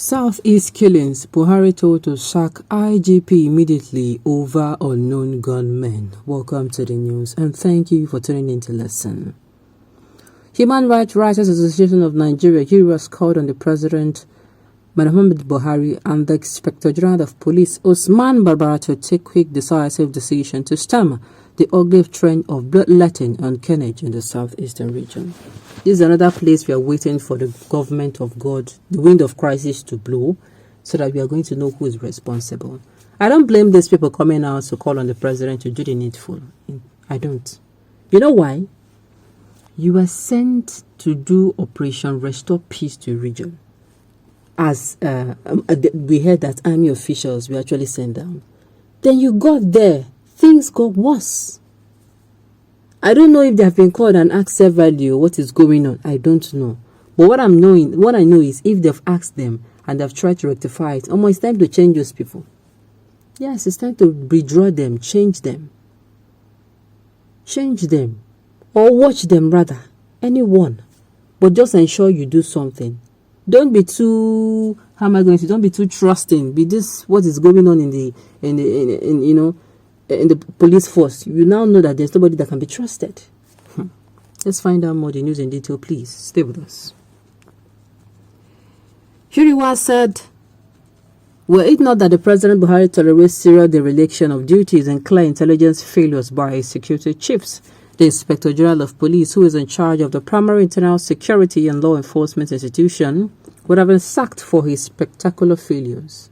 Southeast killings. Buhari told to sack IGP immediately over unknown gunmen. Welcome to the news and thank you for tuning in to listen. Human Rights Writers Association of Nigeria, has called on the President, Muhammadu Buhari, and the Inspector General of Police, Usman Barbara, to take quick, decisive decision to stem the ugly trend of bloodletting and carnage in the southeastern region. This is another place we are waiting for the government of God, the wind of crisis, to blow, so that we are going to know who is responsible. I don't blame these people coming out to call on the president to do the needful. I don't. You know why? You were sent to do Operation Restore Peace to the region. As we heard that army officials were actually sent down. Then you got there. Things got worse. I don't know if they have been called and asked severally what is going on. I don't know. But what I know is if they've asked them and they've tried to rectify it, it's time to change those people. Yes, it's time to withdraw them, change them. Change them. Or watch them rather. Anyone. But just ensure you do something. Don't be too, don't be too trusting. Be this what is going on in the police force. You now know that there's nobody that can be trusted. Let's find out more the news in detail, please. Stay with us. Ķ′ŁŁ1ŃŠ said, were it not that the President Buhari tolerates serial dereliction of duties and clear intelligence failures by his security chiefs, the Inspector General of Police, who is in charge of the primary internal security and law enforcement institution, would have been sacked for his spectacular failures.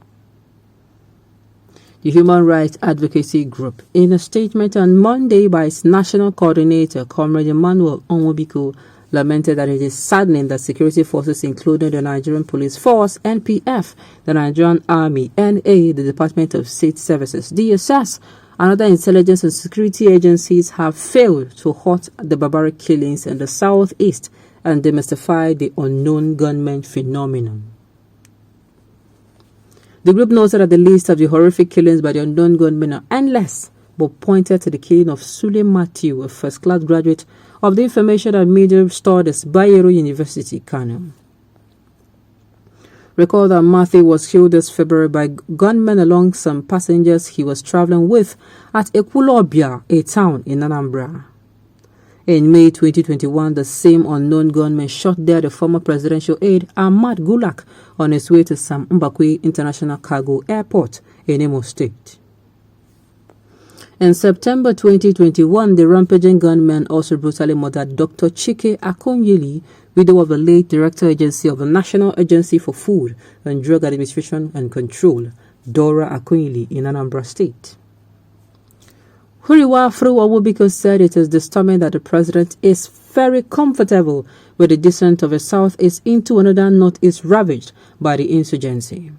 The Human Rights Advocacy Group, in a statement on Monday by its national coordinator, Comrade Ķ′Ł 1ŃŠ, lamented that it is saddening that security forces, including the Nigerian Police Force, NPF, the Nigerian Army, NA, the Department of State Services, DSS, and other intelligence and security agencies have failed to halt the barbaric killings in the southeast and demystify the unknown gunmen phenomenon. The group noted that the list of the horrific killings by the unknown gunmen are endless, but pointed to the killing of Sule Matthew, a first-class graduate of the Information and Media Studies, Bayero University, Kano. Recall that Matthew was killed this February by gunmen along some passengers he was traveling with at Ķ′ŁŁ1ŃŠ, a town in Anambra. In May 2021, the same unknown gunmen shot dead the former presidential aide Ahmad Gulak on his way to Sam Mbakwe International Cargo Airport in Imo State. In September 2021, the rampaging gunmen also brutally murdered Dr. Chike Akonyili, widow of the late Director Agency of the National Agency for Food and Drug Administration and Control, Dora Akonyili, in Anambra State. Ķ′ŁŁ1ŃŠ said it is disturbing that the president is very comfortable with the descent of the southeast into another northeast ravaged by the insurgency.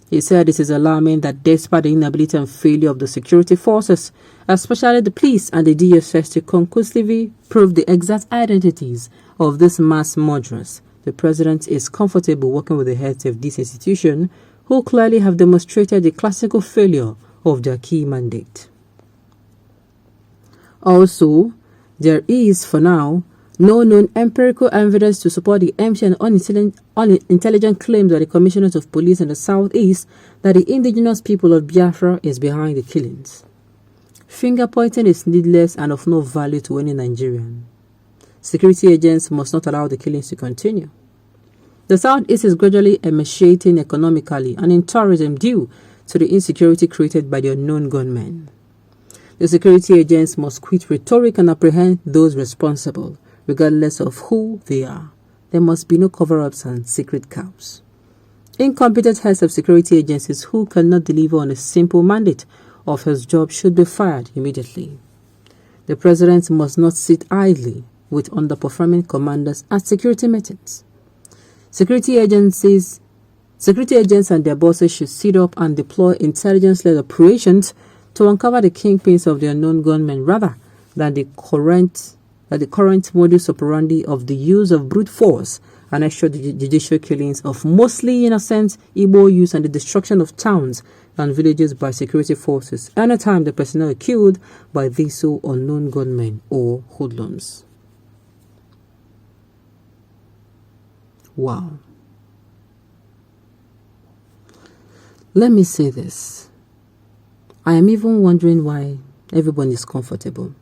He said it is alarming that despite the inability and failure of the security forces, especially the police and the DSS, to conclusively prove the exact identities of these mass murderers, the president is comfortable working with the heads of this institution who clearly have demonstrated the classical failure of their key mandate. Also, there is, for now, no known empirical evidence to support the empty and unintelligent claims by the commissioners of police in the southeast that the indigenous people of Biafra is behind the killings. Finger-pointing is needless and of no value to any Nigerian. Security agents must not allow the killings to continue. The southeast is gradually emaciating economically and in tourism due to the insecurity created by the unknown gunmen. The security agents must quit rhetoric and apprehend those responsible, regardless of who they are. There must be no cover-ups and secret cows. Incompetent heads of security agencies who cannot deliver on a simple mandate of his job should be fired immediately. The president must not sit idly with underperforming commanders at security meetings. Security agents and their bosses should sit up and deploy intelligence-led operations to uncover the kingpins of the unknown gunmen rather than the current modus operandi of the use of brute force and extrajudicial killings of mostly innocent Igbo youths and the destruction of towns and villages by security forces anytime the personnel are killed by these so unknown gunmen or hoodlums. Wow. Let me say this. I am even wondering why everyone is comfortable.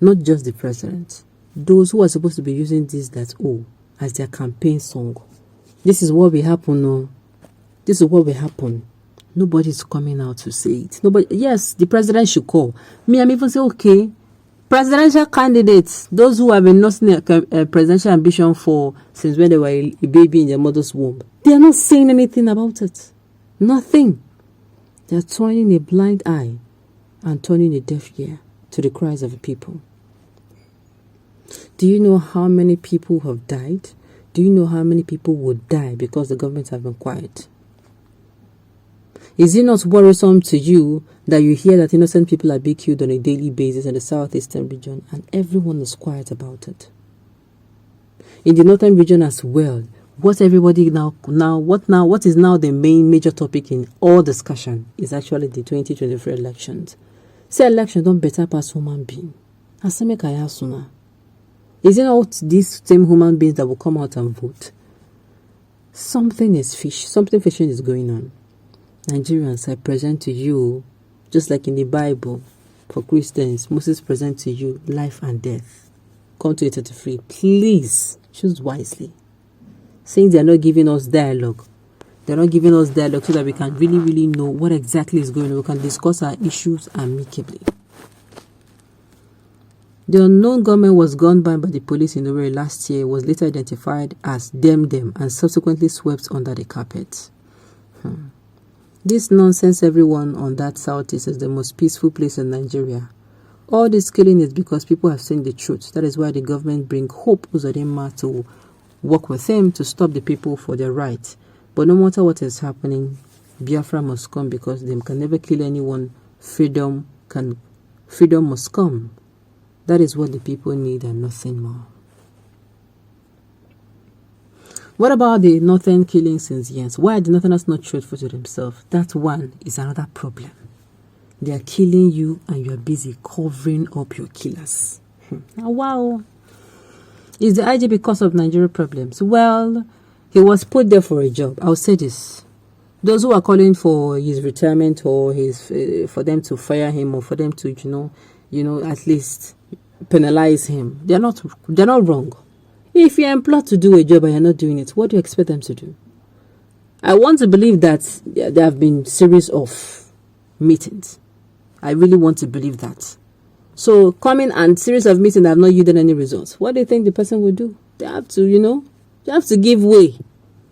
Not just the president. Those who are supposed to be using this as their campaign song. This is what will happen. No. This is what will happen. Nobody is coming out to say it. Nobody. Yes, the president should call. Me, I'm even saying, okay, presidential candidates, those who have been nursing a presidential ambition since when they were a baby in their mother's womb, they are not saying anything about it. Nothing. They are turning a blind eye and turning a deaf ear to the cries of the people. Do you know how many people have died? Do you know how many people would die because the government have been quiet? Is it not worrisome to you that you hear that innocent people are being killed on a daily basis in the southeastern region and everyone is quiet about it? In the northern region as well, what is now the main major topic in all discussion is actually the 2023 elections. Say election don't better pass human being. Is it not these same human beings that will come out and vote? Something fishy is going on. Nigerians, I present to you, just like in the Bible, for Christians, Moses present to you life and death. Come to 33. Please choose wisely. Saying they are not giving us dialogue. They're not giving us dialogue so that we can really know what exactly is going on. We can discuss our issues amicably. The unknown gunman was gunned by the police in Owerri last year, was later identified as them, and subsequently swept under the carpet. This nonsense everyone on that southeast is the most peaceful place in Nigeria. All this killing is because people have seen the truth. That is why the government bring Hope Uzodinma to work with them to stop the people for their rights. But no matter what is happening, Biafra must come because they can never kill anyone. Freedom must come. That is what the people need and nothing more. What about the northern killing since years? Why are the northerners not truthful to themselves? That one is another problem. They are killing you and you are busy covering up your killers. Wow. Is the IG because of Nigeria problems? Well, he was put there for a job. I'll say this. Those who are calling for his retirement or for them to fire him or for them to, at least penalize him, they're not wrong. If you're employed to do a job and you're not doing it, what do you expect them to do? I want to believe that there have been series of meetings. I really want to believe that. So coming and series of meetings have not yielded any results. What do you think the person will do? They have to, they have to give way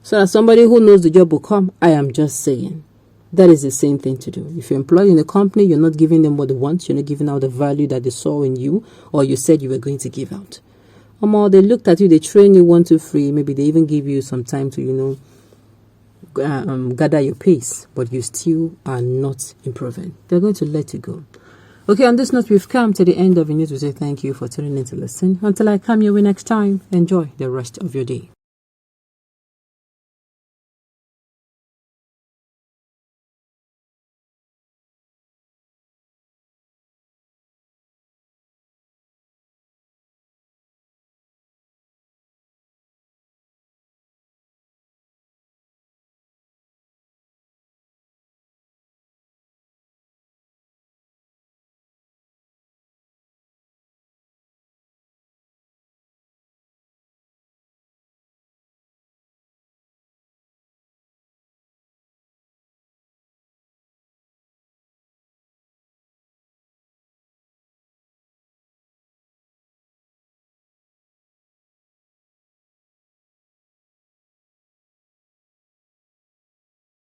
so that somebody who knows the job will come. I am just saying. That is the same thing to do. If you're employed in a company, you're not giving them what they want. You're not giving out the value that they saw in you or you said you were going to give out. They looked at you, they train you 1, 2, 3. Maybe they even give you some time to, gather your pace. But you still are not improving. They're going to let you go. Okay, on this note, we've come to the end of the news. We say thank you for tuning in to listen. Until I come your way next time, enjoy the rest of your day.